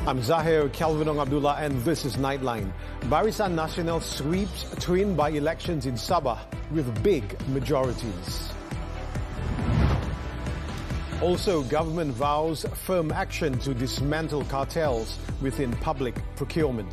I'm Zahir, Kelvin Abdullah, and this is Nightline. Barisan Nasional sweeps twin by-elections in Sabah with big majorities. Also, government vows firm action to dismantle cartels within public procurement.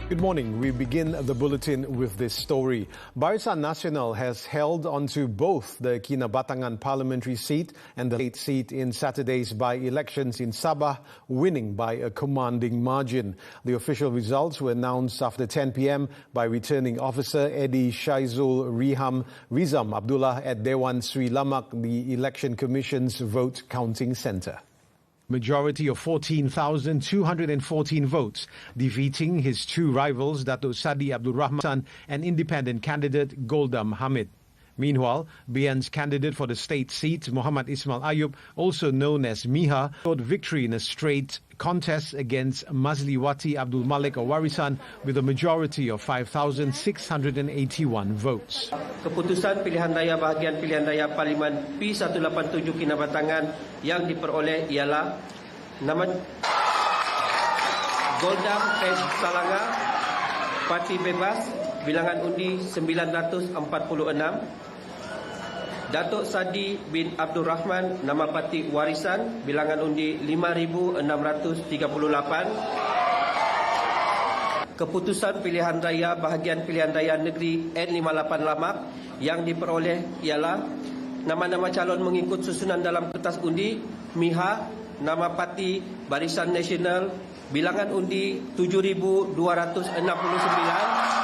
Good morning. We begin the bulletin with this story. Barisan Nasional has held onto both the Kinabatangan parliamentary seat and the state seat in Saturday's by-elections in Sabah, winning by a commanding margin. The official results were announced after 10 p.m. by returning officer Edi Shaizul Rizam Abdullah at Dewan Sri Lamag, the Election Commission's vote counting centre. Majority of 14,214 votes, defeating his two rivals, Dato' Sadi Abdul Rahman and independent candidate Goldam Hamid. Meanwhile, BN's candidate for the state seat, Muhammad Ismail Ayub, also known as Miha, scored victory in a straight contest against Mazliwati Abdul Malik or Warisan with a majority of 5,681 votes. Keputusan pilihan raya bahagian pilihan raya Parlimen P187 Kinabatangan yang diperoleh ialah nama Goldam S. Salanga, Parti Bebas, bilangan undi 946. Datuk Sadi bin Abdul Rahman, nama Parti Warisan, bilangan undi 5,638. Keputusan pilihan raya bahagian pilihan raya negeri N58 Lamag yang diperoleh ialah nama-nama calon mengikut susunan dalam kertas undi. Miha, nama Parti Barisan Nasional, bilangan undi 7,269.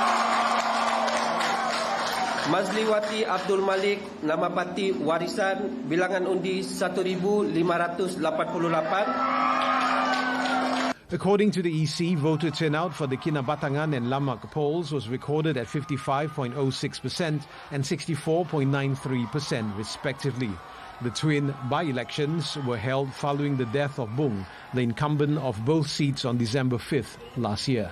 Mazliwati Abdul Malik, nama Parti Warisan, bilangan undi 1,588. According to the EC, voter turnout for the Kinabatangan and Lamag polls was recorded at 55.06% and 64.93% respectively. The twin by-elections were held following the death of Bung, the incumbent of both seats, on December 5th last year.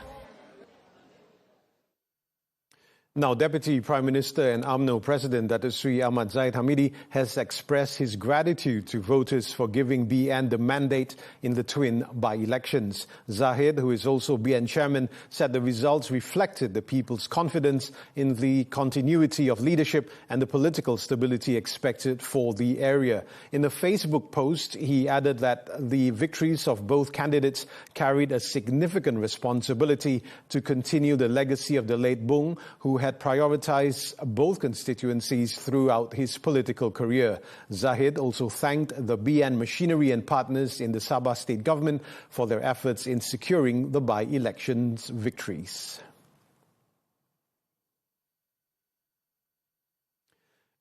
Now, Deputy Prime Minister and UMNO President Dato' Sri Ahmad Zahid Hamidi has expressed his gratitude to voters for giving BN the mandate in the twin by-elections. Zahid, who is also BN Chairman, said the results reflected the people's confidence in the continuity of leadership and the political stability expected for the area. In a Facebook post, he added that the victories of both candidates carried a significant responsibility to continue the legacy of the late Bung, who had prioritized both constituencies throughout his political career. Zahid also thanked the BN machinery and partners in the Sabah state government for their efforts in securing the by-elections victories.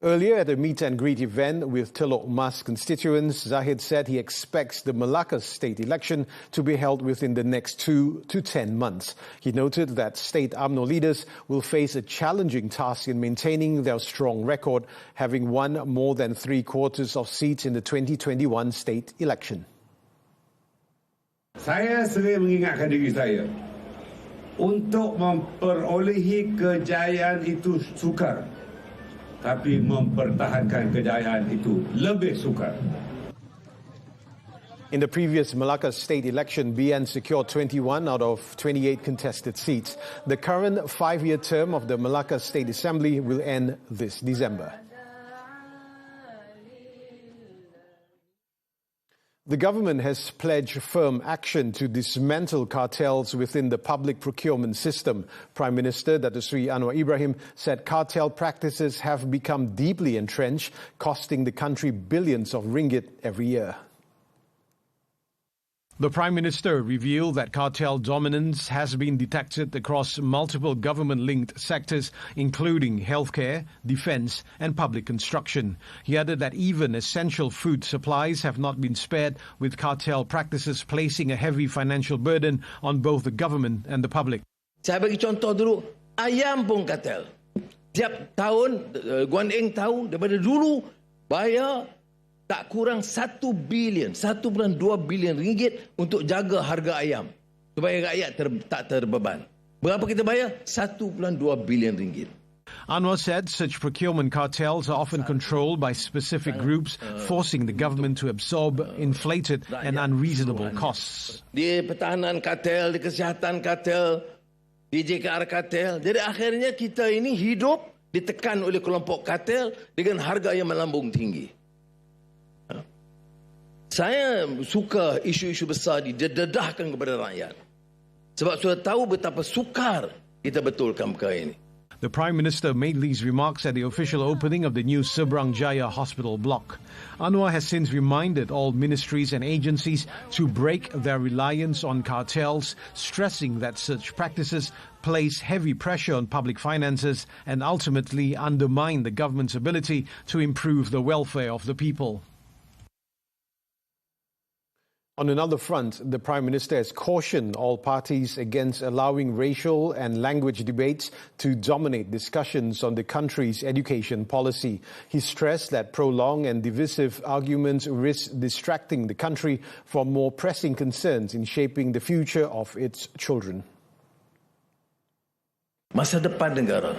Earlier at a meet-and-greet event with Telok Mas constituents, Zahid said he expects the Melaka state election to be held within the next 2 to 10 months. He noted that state UMNO leaders will face a challenging task in maintaining their strong record, having won more than 3/4 of seats in the 2021 state election. Saya sering mengingatkan diri saya, untuk memperolehi kejayaan itu sukar, tapi mempertahankan kejayaan itu lebih sukar. In the previous Melaka state election, BN secured 21 out of 28 contested seats. The current 5-year term of the Melaka State Assembly will end this December. The government has pledged firm action to dismantle cartels within the public procurement system. Prime Minister Dato' Sri Anwar Ibrahim said cartel practices have become deeply entrenched, costing the country billions of ringgit every year. The Prime Minister revealed that cartel dominance has been detected across multiple government-linked sectors, including healthcare, defence and public construction. He added that even essential food supplies have not been spared, with cartel practices placing a heavy financial burden on both the government and the public. Saya bagi contoh dulu, ayam pun kartel. Tiap tahun, Guan Eng tahu daripada dulu bayar tak kurang 1 bilion, 1.2 bilion ringgit untuk jaga harga ayam supaya rakyat tak terbeban. Berapa kita bayar? 1.2 bilion ringgit. Anwar said such procurement cartels are often controlled by specific groups, forcing the government to absorb inflated and unreasonable costs. Di pertahanan kartel, di kesihatan kartel, di JKR kartel. Jadi akhirnya kita ini hidup ditekan oleh kelompok kartel dengan harga yang melambung tinggi. Saya suka isu-isu besar didedahkan kepada rakyat. Sebab sudah tahu betapa sukar kita betulkan perkara ini. The Prime Minister made these remarks at the official opening of the new Seberang Jaya Hospital block. Anwar has since reminded all ministries and agencies to break their reliance on cartels, stressing that such practices place heavy pressure on public finances and ultimately undermine the government's ability to improve the welfare of the people. On another front, the Prime Minister has cautioned all parties against allowing racial and language debates to dominate discussions on the country's education policy. He stressed that prolonged and divisive arguments risk distracting the country from more pressing concerns in shaping the future of its children. Masa depan negara.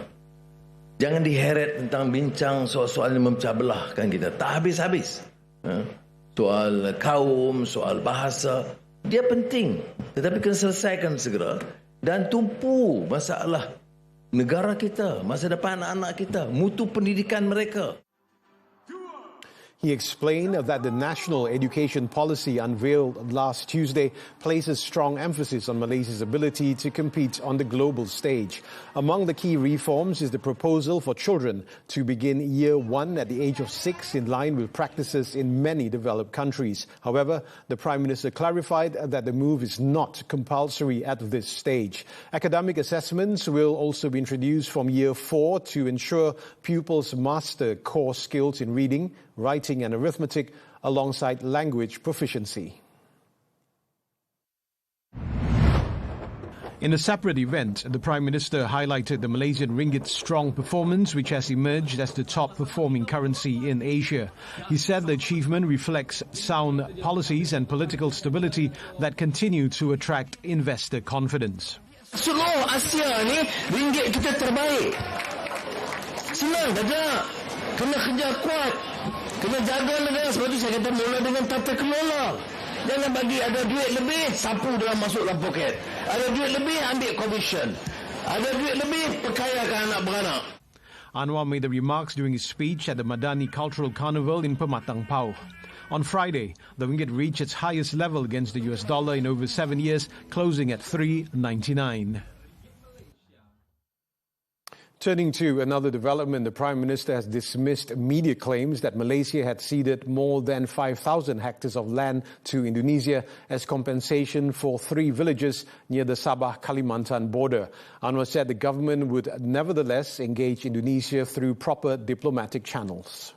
Jangan diheret tentang bincang soal-soal yang memecah belahkan kita. Tak habis-habis. Soal kaum, soal bahasa, dia penting. Tetapi kena selesaikan segera dan tumpu masalah negara kita, masa depan anak-anak kita, mutu pendidikan mereka. He explained that the national education policy unveiled last Tuesday places strong emphasis on Malaysia's ability to compete on the global stage. Among the key reforms is the proposal for children to begin Year 1 at the age of 6, in line with practices in many developed countries. However, the Prime Minister clarified that the move is not compulsory at this stage. Academic assessments will also be introduced from Year 4 to ensure pupils master core skills in reading, writing and arithmetic alongside language proficiency. In a separate event, the Prime Minister highlighted the Malaysian ringgit's strong performance, which has emerged as the top performing currency in Asia. He said the achievement reflects sound policies and political stability that continue to attract investor confidence. Seluruh Asia ni ringgit kita terbaik. Senang tak? Kena kerja kuat. Kena jaga negara. Sebab itu saya kata mula dengan tata kelola. Jangan bagi ada duit lebih, sapu dalam masuk dalam poket. Ada duit lebih, ambil commission. Ada duit lebih, perkayakan anak beranak. Anwar made the remarks during his speech at the Madani Cultural Carnival in Pematang Pau. On Friday, the ringgit reached its highest level against the US dollar in over 7 years, closing at 3.99. Turning to another development, the Prime Minister has dismissed media claims that Malaysia had ceded more than 5,000 hectares of land to Indonesia as compensation for 3 villages near the Sabah-Kalimantan border. Anwar said the government would nevertheless engage Indonesia through proper diplomatic channels.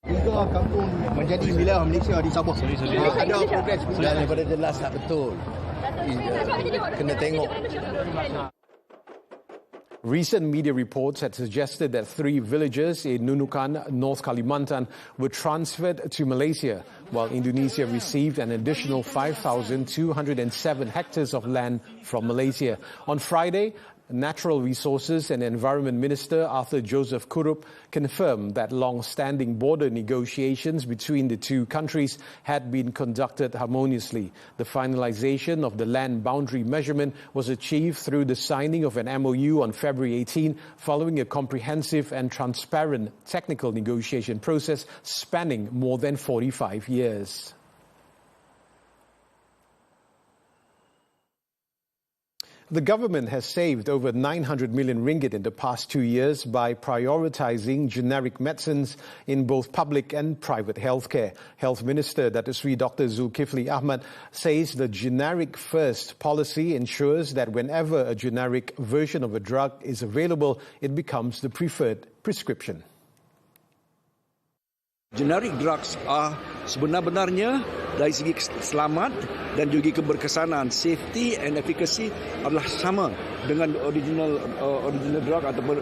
3 kampung menjadi wilayah Malaysia di Sabah. Ada progres daripada jelas tak betul. Kena tengok. Recent media reports had suggested that 3 villages in Nunukan, North Kalimantan, were transferred to Malaysia, while Indonesia received an additional 5,207 hectares of land from Malaysia. On Friday, Natural Resources and Environment Minister Arthur Joseph Kurup confirmed that long-standing border negotiations between the two countries had been conducted harmoniously. The finalization of the land boundary measurement was achieved through the signing of an MOU on February 18, following a comprehensive and transparent technical negotiation process spanning more than 45 years. The government has saved over 900 million ringgit in the past 2 years by prioritizing generic medicines in both public and private healthcare. Health Minister Datuk Sri Dr. Zulkifli Ahmad says the generic first policy ensures that whenever a generic version of a drug is available, it becomes the preferred prescription. Generic drugs are sebenar-benarnya dari segi selamat dan juga keberkesanan, safety and efficacy adalah sama dengan original drug ataupun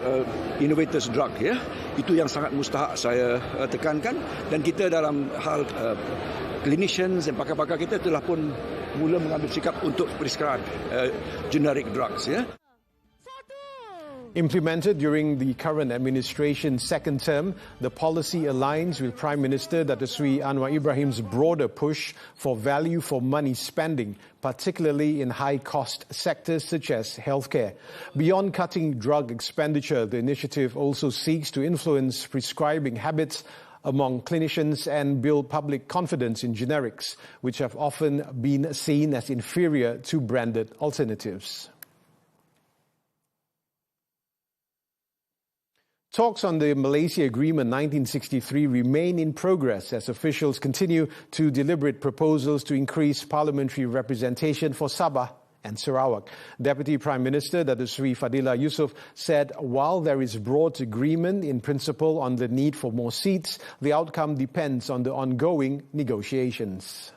innovators drug, ya. Itu yang sangat mustahak saya tekankan, dan kita dalam hal clinicians dan pakar-pakar kita telah pun mula mengambil sikap untuk prescribe generic drugs, ya. Implemented during the current administration's second term, the policy aligns with Prime Minister Datuk Seri Anwar Ibrahim's broader push for value for money spending, particularly in high-cost sectors such as healthcare. Beyond cutting drug expenditure, the initiative also seeks to influence prescribing habits among clinicians and build public confidence in generics, which have often been seen as inferior to branded alternatives. Talks on the Malaysia Agreement 1963 remain in progress as officials continue to deliberate proposals to increase parliamentary representation for Sabah and Sarawak. Deputy Prime Minister Datuk Seri Fadillah Yusof said while there is broad agreement in principle on the need for more seats, the outcome depends on the ongoing negotiations.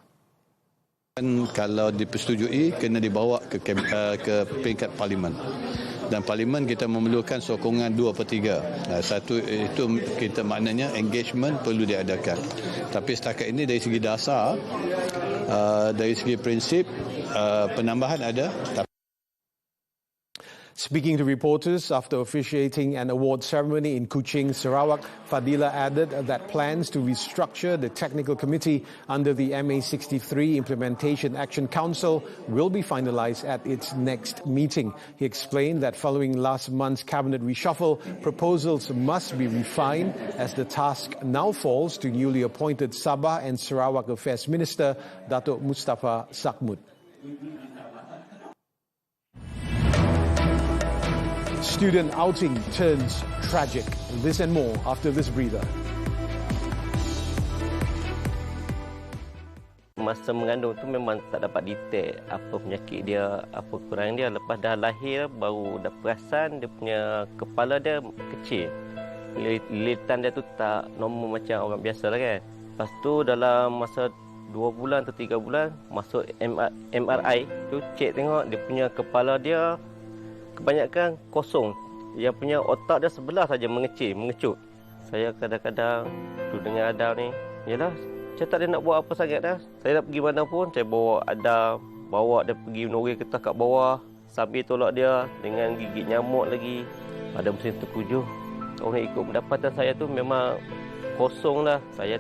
Kalau dipersetujui, kena dibawa ke peringkat parlimen. Dan parlimen kita memerlukan sokongan 2/3. Satu itu kita maknanya engagement perlu diadakan. Tapi setakat ini dari segi dasar, dari segi prinsip, penambahan ada. Speaking to reporters after officiating an award ceremony in Kuching, Sarawak, Fadila added that plans to restructure the technical committee under the MA63 Implementation Action Council will be finalized at its next meeting. He explained that following last month's cabinet reshuffle, proposals must be refined as the task now falls to newly appointed Sabah and Sarawak Affairs Minister Datuk Mustafa Sakmud. Student outing turns tragic. This and more after this breather. Masa mengandung tu memang tak dapat detect apa penyakit dia, apa kurang dia. Lepas dah lahir baru dah perasan dia punya kepala dia kecil. Lilitan dia tu tak normal macam orang biasa lah kan. Lepas tu dalam masa 2 bulan atau 3 bulan masuk MRI tu cek tengok dia punya kepala dia kebanyakan kosong. Yang punya otak dia sebelah saja mengecut. Saya kadang-kadang tu dengan Adam ni, yalah, saya tak ada nak buat apa sangat dah. Saya nak pergi mana pun, saya bawa Adam, bawa dia pergi menori ketah kat bawah, sambil tolak dia dengan gigit nyamuk lagi. Ada mesin terpujuh. Orang ikut pendapatan saya tu memang kosong lah. Saya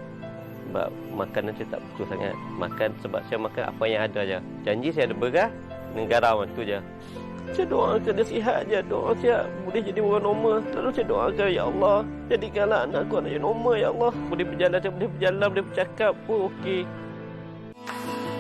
sebab makanan saya tak betul sangat. Makan sebab saya makan apa yang ada je. Janji saya ada beras dengan garam tu je. Saya doakan dia sihat je. Doa sihat boleh jadi orang normal. Lalu saya doakan, ya Allah, jadikanlah anakku anak yang normal, ya Allah. Boleh berjalan, boleh bercakap pun okey.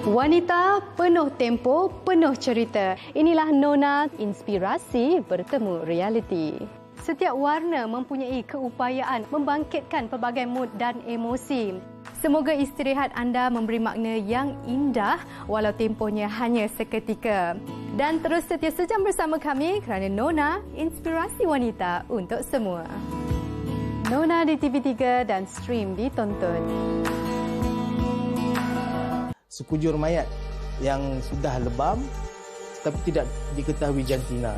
Wanita penuh tempo, penuh cerita. Inilah Nona, inspirasi bertemu realiti. Setiap warna mempunyai keupayaan membangkitkan pelbagai mood dan emosi. Semoga istirahat anda memberi makna yang indah walau tempohnya hanya seketika. Dan terus setia sejam bersama kami kerana Nona, inspirasi wanita untuk semua. Nona di TV3 dan stream ditonton. Sekujur mayat yang sudah lebam tapi tidak diketahui jantina.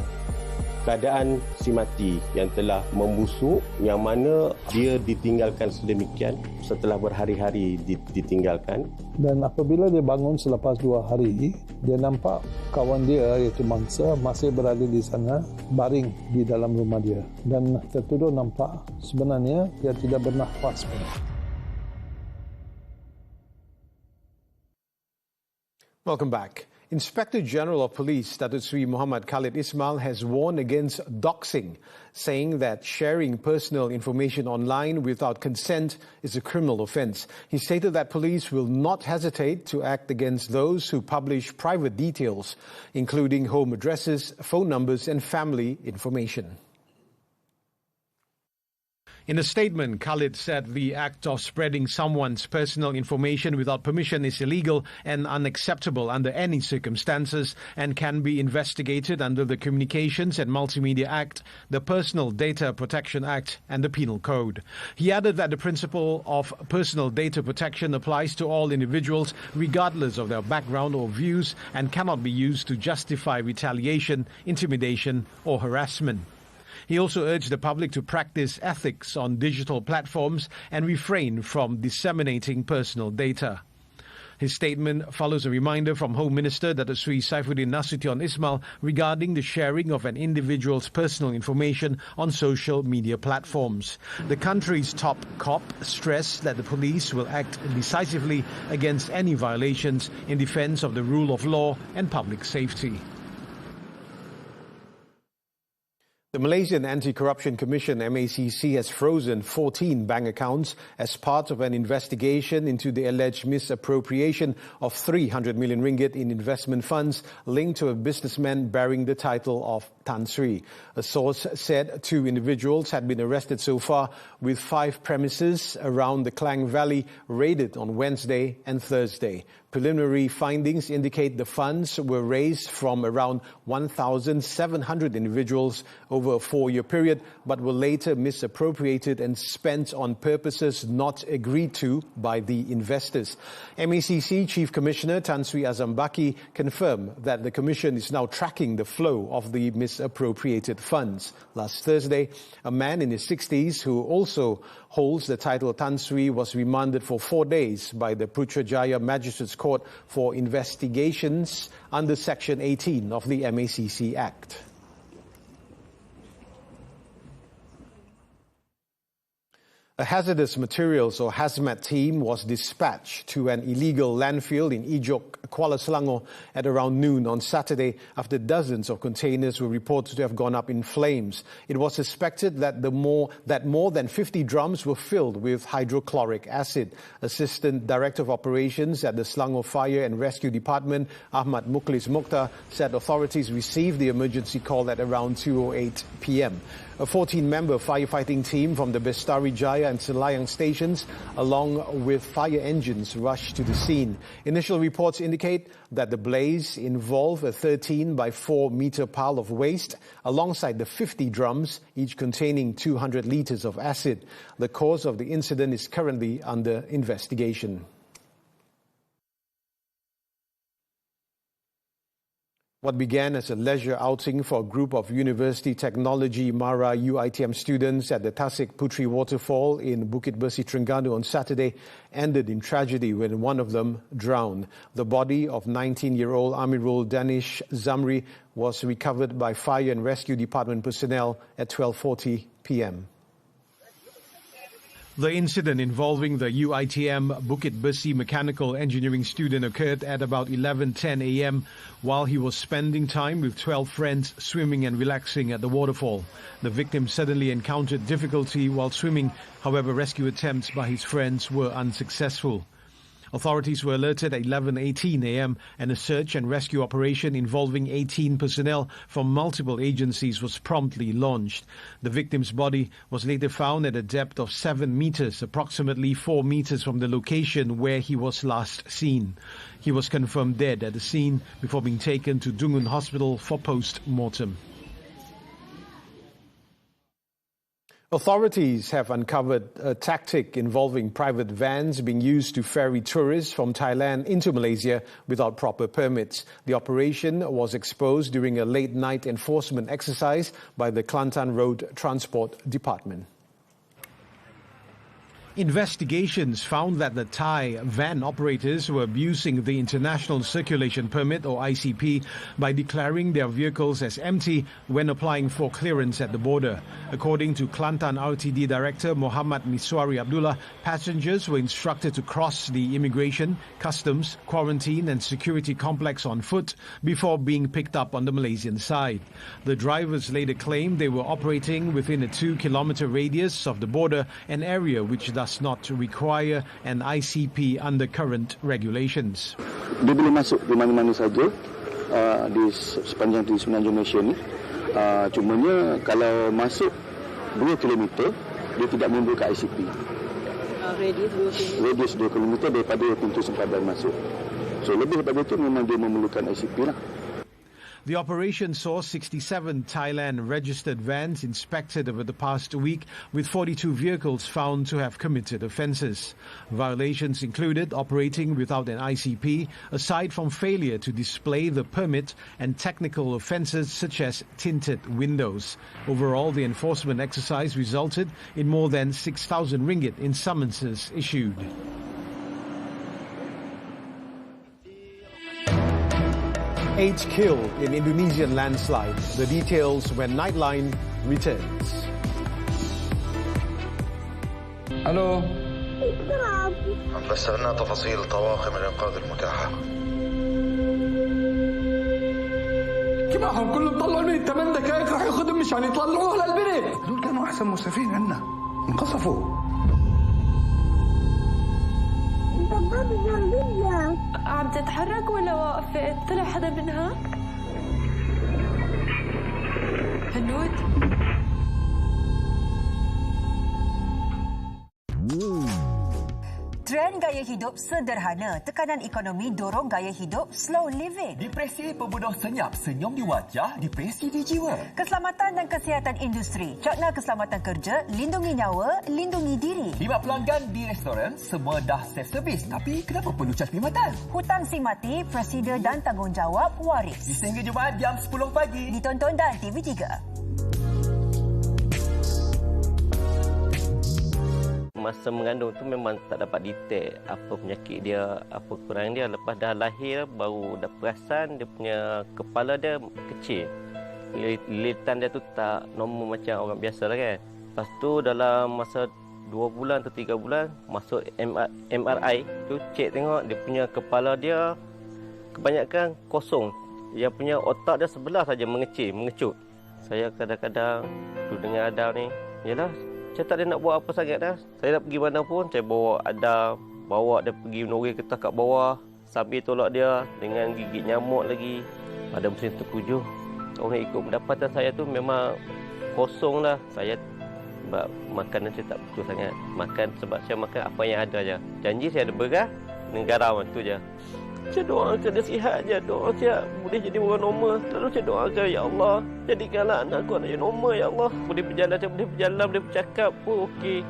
Keadaan si mati yang telah membusuk, yang mana dia ditinggalkan sedemikian setelah berhari-hari ditinggalkan. Dan apabila dia bangun selepas 2 hari, dia nampak kawan dia iaitu mangsa masih berada di sana, baring di dalam rumah dia. Dan tertuduh nampak sebenarnya dia tidak bernafas pun. Welcome back. Inspector General of Police Datuk Seri Muhammad Khalid Ismail has warned against doxxing, saying that sharing personal information online without consent is a criminal offence. He stated that police will not hesitate to act against those who publish private details, including home addresses, phone numbers and family information. In a statement, Khalid said the act of spreading someone's personal information without permission is illegal and unacceptable under any circumstances and can be investigated under the Communications and Multimedia Act, the Personal Data Protection Act and the Penal Code. He added that the principle of personal data protection applies to all individuals regardless of their background or views and cannot be used to justify retaliation, intimidation or harassment. He also urged the public to practice ethics on digital platforms and refrain from disseminating personal data. His statement follows a reminder from Home Minister Datuk Sri Saifuddin Nasution Ismail regarding the sharing of an individual's personal information on social media platforms. The country's top cop stressed that the police will act decisively against any violations in defence of the rule of law and public safety. The Malaysian Anti-Corruption Commission, MACC, has frozen 14 bank accounts as part of an investigation into the alleged misappropriation of 300 million ringgit in investment funds linked to a businessman bearing the title of Tan Sri. A source said 2 individuals had been arrested so far, with 5 premises around the Klang Valley raided on Wednesday and Thursday. Preliminary findings indicate the funds were raised from around 1,700 individuals over a 4-year period, but were later misappropriated and spent on purposes not agreed to by the investors. MACC Chief Commissioner Tan Sri Azam Baki confirmed that the Commission is now tracking the flow of the misappropriated funds. Last Thursday, a man in his 60s who also holds the title Tan Sri was remanded for 4 days by the Putrajaya Magistrates Court for investigations under Section 18 of the MACC Act. A hazardous materials or hazmat team was dispatched to an illegal landfill in Ijok, Kuala Selangor at around noon on Saturday after dozens of containers were reported to have gone up in flames. It was suspected that more than 50 drums were filled with hydrochloric acid. Assistant Director of Operations at the Selangor Fire and Rescue Department, Ahmad Mukhlis Mokhtar, said authorities received the emergency call at around 2:08 p.m. A 14-member firefighting team from the Bestari Jaya and Selayang stations, along with fire engines, rushed to the scene. Initial reports indicate that the blaze involved a 13 by 4 meter pile of waste alongside the 50 drums, each containing 200 liters of acid. The cause of the incident is currently under investigation. What began as a leisure outing for a group of University Technology Mara UiTM students at the Tasik Putri Waterfall in Bukit Bersih, Terengganu on Saturday ended in tragedy when one of them drowned. The body of 19-year-old Amirul Danish Zamri was recovered by Fire and Rescue Department personnel at 12:40 p.m. The incident involving the UiTM Bukit Bersih mechanical engineering student occurred at about 11:10 a.m. while he was spending time with 12 friends swimming and relaxing at the waterfall. The victim suddenly encountered difficulty while swimming. However, rescue attempts by his friends were unsuccessful. Authorities were alerted at 11:18 a.m. and a search and rescue operation involving 18 personnel from multiple agencies was promptly launched. The victim's body was later found at a depth of 7 meters, approximately 4 meters from the location where he was last seen. He was confirmed dead at the scene before being taken to Dungun Hospital for post-mortem. Authorities have uncovered a tactic involving private vans being used to ferry tourists from Thailand into Malaysia without proper permits. The operation was exposed during a late-night enforcement exercise by the Kelantan Road Transport Department. Investigations found that the Thai van operators were abusing the International Circulation Permit or ICP by declaring their vehicles as empty when applying for clearance at the border. According to Kelantan RTD Director Muhammad Miswari Abdullah, passengers were instructed to cross the immigration, customs, quarantine and security complex on foot before being picked up on the Malaysian side. The drivers later claimed they were operating within a 2-kilometer radius of the border, an area which does not require an ICP under current regulations. Dia boleh masuk di mana-mana saja di sepanjang di semenanjung Malaysia ni. Cumanya kalau masuk 2 km dia tidak memerlukan ICP. Radius 2 km daripada pintu sempadan masuk. So lebih daripada itu memang dia memerlukan ICP lah. The operation saw 67 Thailand-registered vans inspected over the past week, with 42 vehicles found to have committed offences. Violations included operating without an ICP, aside from failure to display the permit, and technical offences such as tinted windows. Overall, the enforcement exercise resulted in more than 6,000 ringgit in summonses issued. 8 killed in Indonesian landslide. The details when Nightline returns. الو بلغنا تفاصيل طواقم الإنقاذ المتاحة. كيفهم كلهم طلعوا البنت 8 دقائق راح ياخذهم مشان يطلعوه للبنت. هذول كانوا احسن مسعفين عنا انقصفوا. عم تتحرك ولا وقفت؟ طلع حدا منها؟ هنود Trend gaya hidup sederhana, tekanan ekonomi dorong gaya hidup slow living. Depresi pembunuh senyap, senyum di wajah, depresi di jiwa. Keselamatan dan kesihatan industri, cakna keselamatan kerja, lindungi nyawa, lindungi diri. 5 pelanggan di restoran, semua dah self-service. Tapi kenapa perlu cas perkhidmatan? Hutang si mati, prosedur dan tanggungjawab waris. Di sehingga Jumaat jam 10 pagi. Ditonton dan TV3. Masa mengandung tu memang tak dapat detect apa penyakit dia, apa kurang dia. Lepas dah lahir baru dah perasan dia punya kepala dia kecil. Lilitan dia tu tak normal macam orang biasa lah kan. Lepas tu dalam masa 2 bulan atau 3 bulan masuk MRI tu cek tengok dia punya kepala dia kebanyakan kosong. Yang punya otak dia sebelah saja mengecut. Saya kadang-kadang tu dengar Adam ni, yalah saya tak ada nak buat apa sangat dah. Saya nak pergi mana pun, saya bawa Adam, bawa dia pergi menori ketah kat bawah, sambil tolak dia dengan gigit nyamuk lagi. Pada musim terpujuh, orang ikut pendapatan saya tu memang kosong lah. Saya sebab makanan saya tak betul sangat. Makan sebab saya makan apa yang ada je. Janji saya ada beras dengan garam, tu je. Saya doakan dia sihat je. Doa saya boleh jadi orang normal. Lalu saya doakan, ya Allah, jadikanlah anakku anak yang normal, ya Allah. Boleh berjalan, saya boleh berjalan, boleh bercakap pun okey.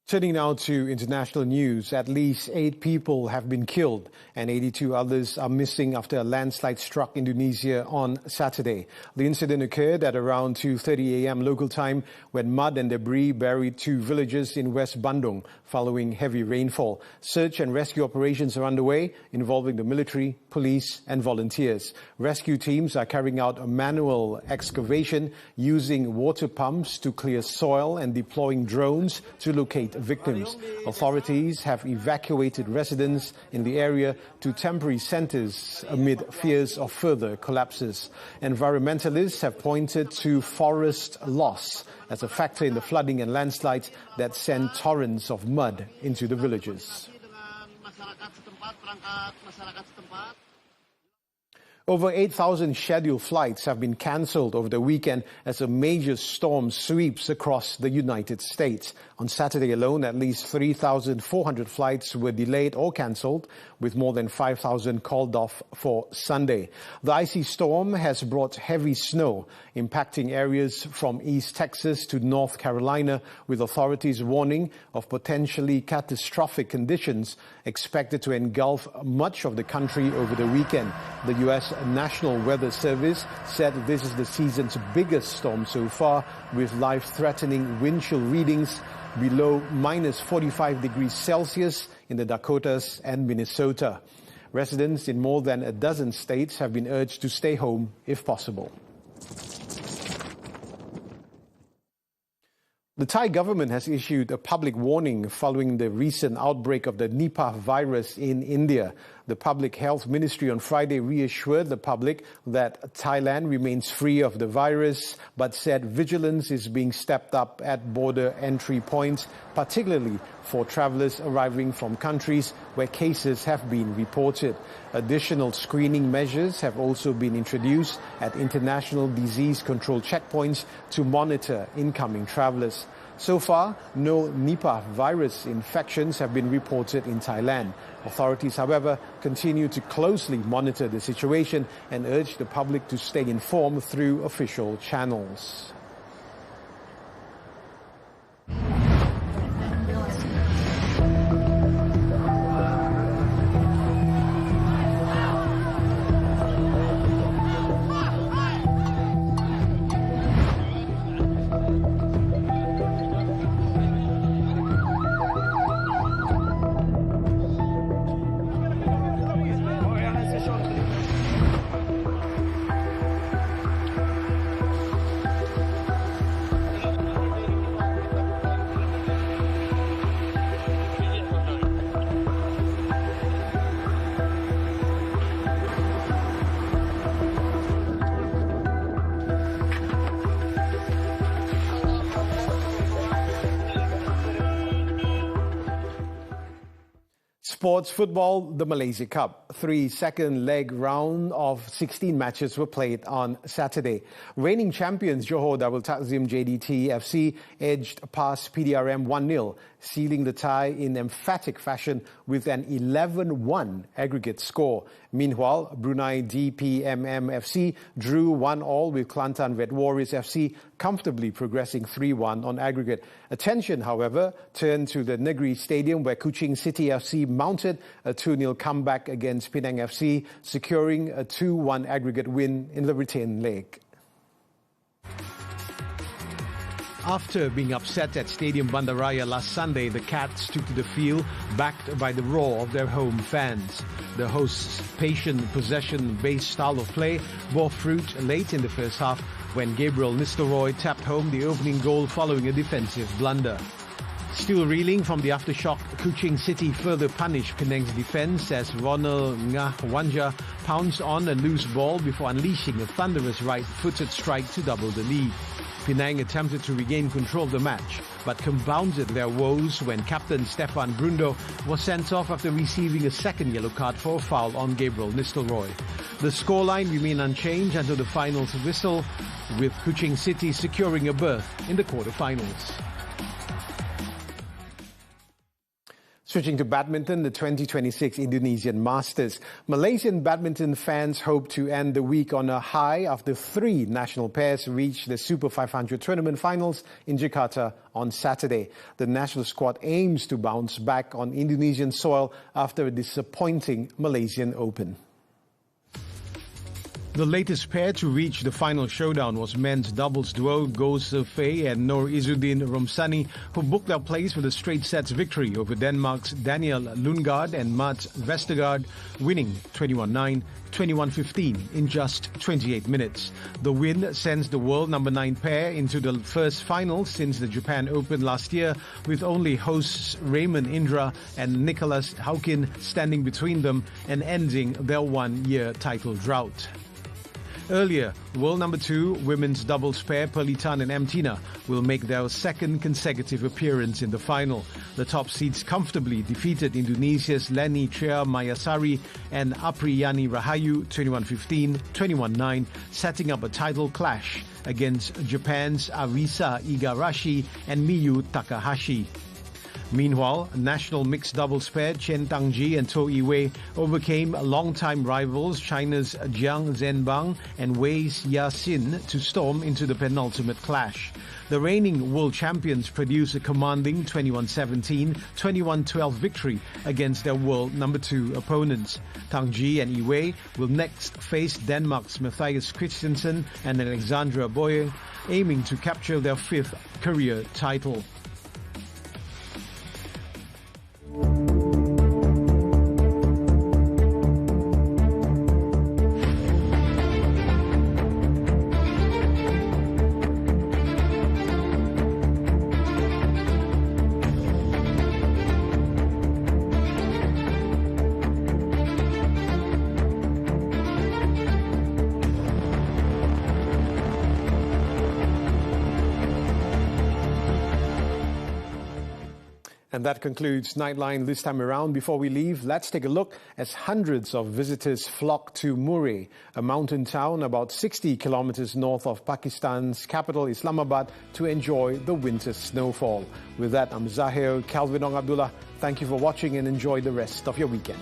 Turning now to international news, at least 8 people have been killed and 82 others are missing after a landslide struck Indonesia on Saturday. The incident occurred at around 2:30 a.m. local time when mud and debris buried 2 villages in West Bandung following heavy rainfall. Search and rescue operations are underway involving the military, police and volunteers. Rescue teams are carrying out a manual excavation using water pumps to clear soil and deploying drones to locate victims. Authorities have evacuated residents in the area to temporary centers amid fears of further collapses. Environmentalists have pointed to forest loss as a factor in the flooding and landslides that send torrents of mud into the villages. Over 8,000 scheduled flights have been cancelled over the weekend as a major storm sweeps across the United States. On Saturday alone, at least 3,400 flights were delayed or cancelled, with more than 5,000 called off for Sunday. The icy storm has brought heavy snow, impacting areas from East Texas to North Carolina, with authorities warning of potentially catastrophic conditions expected to engulf much of the country over the weekend. The U.S. National Weather Service said this is the season's biggest storm so far, with life-threatening wind chill readings below minus 45 degrees Celsius in the Dakotas and Minnesota. Residents in more than a dozen states have been urged to stay home if possible. The Thai government has issued a public warning following the recent outbreak of the Nipah virus in India. The Public Health Ministry on Friday reassured the public that Thailand remains free of the virus, but said vigilance is being stepped up at border entry points, particularly for travellers arriving from countries where cases have been reported. Additional screening measures have also been introduced at international disease control checkpoints to monitor incoming travellers. So far, no Nipah virus infections have been reported in Thailand. Authorities, however, continue to closely monitor the situation and urge the public to stay informed through official channels. Sports football, the Malaysia Cup. 3 second leg round of 16 matches were played on Saturday. Reigning champions Johor Darul Takzim JDT FC edged past PDRM 1-0, sealing the tie in emphatic fashion with an 11-1 aggregate score. Meanwhile, Brunei DPMM FC drew 1-1 with Kelantan Red Warriors FC, comfortably progressing 3-1 on aggregate. Attention, however, turned to the Negeri Stadium where Kuching City FC mounted a 2-0 comeback against Penang FC, securing a 2-1 aggregate win in the retained leg. After being upset at Stadium Bandaraya last Sunday, the Cats took to the field, backed by the roar of their home fans. The hosts' patient, possession-based style of play bore fruit late in the first half when Gabriel Nistelrooy tapped home the opening goal following a defensive blunder. Still reeling from the aftershock, Kuching City further punished Penang's defence as Ronald Ngah Wanja pounced on a loose ball before unleashing a thunderous right-footed strike to double the lead. Penang attempted to regain control of the match, but compounded their woes when captain Stefan Brundo was sent off after receiving a second yellow card for a foul on Gabriel Nistelrooy. The scoreline remained unchanged until the finals whistle, with Kuching City securing a berth in the quarterfinals. Switching to badminton, the 2026 Indonesian Masters. Malaysian badminton fans hope to end the week on a high after 3 national pairs reached the Super 500 tournament finals in Jakarta on Saturday. The national squad aims to bounce back on Indonesian soil after a disappointing Malaysian Open. The latest pair to reach the final showdown was men's doubles duo Goh Se-Fei and Noor Izzuddin Romsani, who booked their place with a straight sets victory over Denmark's Daniel Lundgaard and Mats Vestergaard, winning 21-9, 21-15 in just 28 minutes. The win sends the world number 9 pair into the first final since the Japan Open last year, with only hosts Raymond Indra and Nicholas Haukin standing between them and ending their one-year title drought. Earlier, world number 2 women's doubles pair Perlitan and Amtina will make their second consecutive appearance in the final. The top seeds comfortably defeated Indonesia's Leni Tria Mayasari and Apriyani Rahayu 21-15, 21-9, setting up a title clash against Japan's Arisa Igarashi and Miyu Takahashi. Meanwhile, national mixed doubles pair Chen Tangji and To Iwei overcame longtime rivals China's Jiang Zhenbang and Wei Yaxin to storm into the penultimate clash. The reigning world champions produced a commanding 21-17, 21-12 victory against their world number 2 opponents. Tangji and Iwei will next face Denmark's Matthias Christensen and Alexandra Boye, aiming to capture their 5th career title. And that concludes Nightline this time around. Before we leave, let's take a look as hundreds of visitors flock to Murree, a mountain town about 60 kilometers north of Pakistan's capital Islamabad, to enjoy the winter snowfall. With that, I'm Zahir, Kelvin and Abdullah. Thank you for watching and enjoy the rest of your weekend.